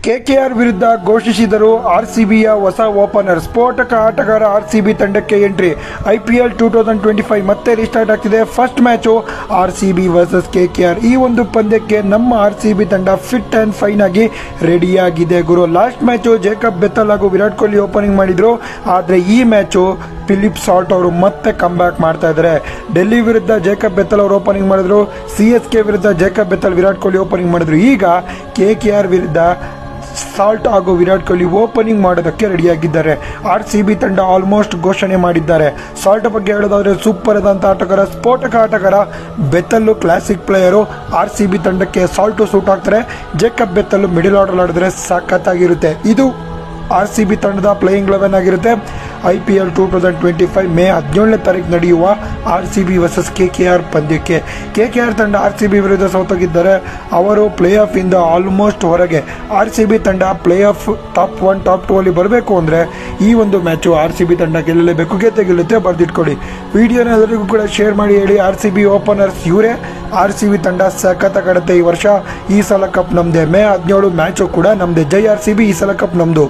KKR ವಿರುದ್ಧ ಘೋಷಿಸಿದರು ಆರ್ಸಿಬಿಯ ಹೊಸ ಓಪನರ್. ಸ್ಫೋಟಕ ಆಟಗಾರ ಆರ್ಸಿಬಿ ತಂಡಕ್ಕೆ ಎಂಟ್ರಿ. IPL 2025 ಮತ್ತೆ ರಿಸ್ಟಾರ್ಟ್ ಆಗ್ತಿದೆ. First match RCB versus KKR. ಈ ಒಂದು ಪಂದ್ಯಕ್ಕೆ ನಮ್ಮ ಆರ್ಸಿಬಿ ತಂಡ ಫಿಟ್ ಆ್ಯಂಡ್ ಫೈನ್ ಆಗಿ ರೆಡಿಯಾಗಿದೆ ಗುರು. ಲಾಸ್ಟ್ ಮ್ಯಾಚು ಜೇಕಬ್ ಬೆಥಲ್ ಹಾಗೂ ವಿರಾಟ್ ಕೊಹ್ಲಿ ಓಪನಿಂಗ್ ಮಾಡಿದ್ರು. ಆದರೆ ಈ ಮ್ಯಾಚು ಫಿಲಿಪ್ ಸಾಲ್ಟ್ ಅವರು ಮತ್ತೆ ಕಮ್ ಬ್ಯಾಕ್ ಮಾಡ್ತಾ ಇದ್ದಾರೆ. ಡೆಲ್ಲಿ ವಿರುದ್ಧ ಜೇಕಬ್ ಬೆಥಲ್ ಅವರು ಓಪನಿಂಗ್ ಮಾಡಿದ್ರು. CSK ವಿರುದ್ಧ Jacob Bethell, Virat Kohli opening ಮಾಡಿದ್ರು. ಈಗ KKR ವಿರುದ್ಧ ಸಾಲ್ಟ್ ಹಾಗೂ ವಿರಾಟ್ ಕೊಹ್ಲಿ ಓಪನಿಂಗ್ ಮಾಡೋದಕ್ಕೆ ರೆಡಿಯಾಗಿದ್ದಾರೆ. RCB ತಂಡ ಆಲ್ಮೋಸ್ಟ್ ಘೋಷಣೆ ಮಾಡಿದ್ದಾರೆ. ಸಾಲ್ಟ್ ಬಗ್ಗೆ ಹೇಳೋದಾದ್ರೆ ಸೂಪರ್ ಆದಂಥ ಆಟಗಾರ, ಸ್ಫೋಟಕ ಆಟಗಾರ. ಬೆಥಲ್ಲು ಕ್ಲಾಸಿಕ್ ಪ್ಲೇಯರು. RCB ತಂಡಕ್ಕೆ ಸಾಲ್ಟು ಸೂಟ್ ಆಗ್ತಾರೆ. ಜೇಕಬ್ ಬೆಥಲ್ಲು ಮಿಡಿಲ್ ಆರ್ಡರ್ ಆಡಿದ್ರೆ ಸಖತ್ತಾಗಿರುತ್ತೆ. ಇದು RCB ತಂಡದ ಪ್ಲೇಯಿಂಗ್ 11 ಆಗಿರುತ್ತೆ. IPL 2025 ಮೇ 17ನೇ ತಾರೀಕು ನಡೆಯುವ RCB ವರ್ಸಸ್ KKR ಪಂದ್ಯಕ್ಕೆ. KKR ತಂಡ RCB ವಿರುದ್ಧ ಸೋತೋಗಿದ್ದಾರೆ. ಅವರು ಪ್ಲೇ ಆಫ್ ಇಂದ ಆಲ್ಮೋಸ್ಟ್ ಹೊರಗೆ. RCB ತಂಡ ಪ್ಲೇ ಆಫ್ ಟಾಪ್ 1 ಟಾಪ್ 2 ಅಲ್ಲಿ ಬರಬೇಕು ಅಂದರೆ ಈ ಒಂದು ಮ್ಯಾಚು RCB ತಂಡ ಗೆಲ್ಲಲೇಬೇಕು. ಗೆಲ್ಲುತ್ತೆ, ಬರೆದಿಟ್ಕೊಳ್ಳಿ. ವಿಡಿಯೋನ ಎಲ್ಲರಿಗೂ ಕೂಡ ಶೇರ್ ಮಾಡಿ ಹೇಳಿ. RCB ಓಪನರ್ಸ್ ಇವರೇ. RCB ತಂಡ ಸಖತ್ತಾಗಡುತ್ತೆ ಈ ವರ್ಷ. ಈ ಸಲ ಕಪ್ ನಮ್ಮದೇ. ಮೇ 17 ಮ್ಯಾಚು ಕೂಡ ನಮ್ಮದೇ. ಜೈ RCB, ಈ ಸಲ ಕಪ್ ನಮ್ಮದು.